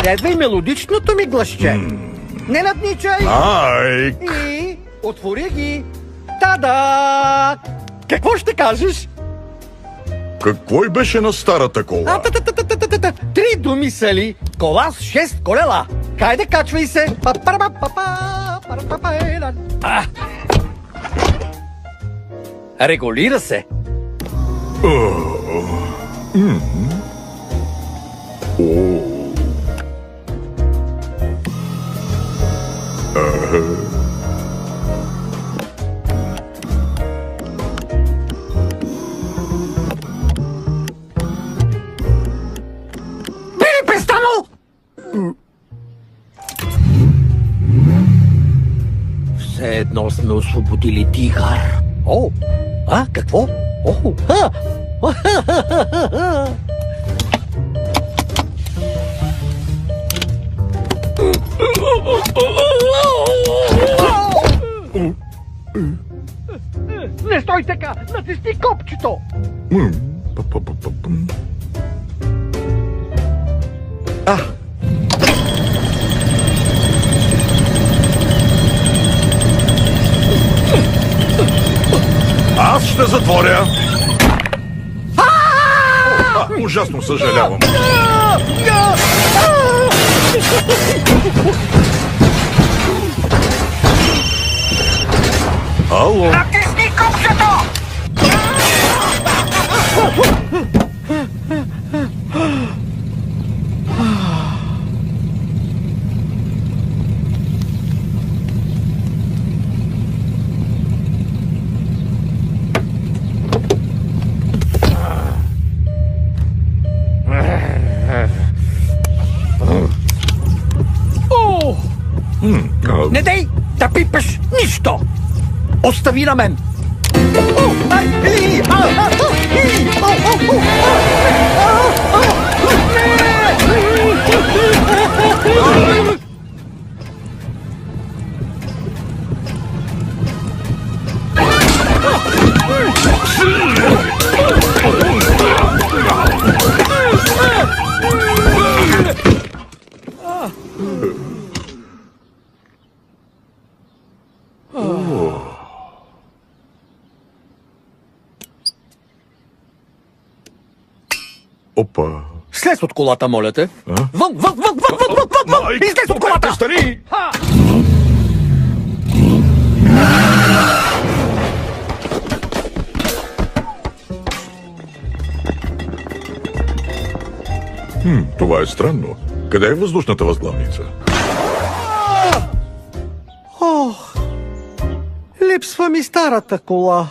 Следвай мелодичното ми гласче. Не надничай. Айк! И отвори ги. Та-да! Какво ще кажеш? Какво и беше на старата кола? Три думи са ли? Кола с 6 колела. Хайде, качвай се. Регулира се. Би ли престанал? Все едно сме освободили тигър. О, какво? О, Не стой така! Натисни копчето! Аз ще затворя! Ужасно съжалявам. Ало? Натисни копчето! Не дей да пипаш нищо! Остави на мен! Опа. Слез от колата, моля те! Вън! Излез от колата! Стари! Това е странно. Къде е въздушната възглавница? Липсва ми старата кола.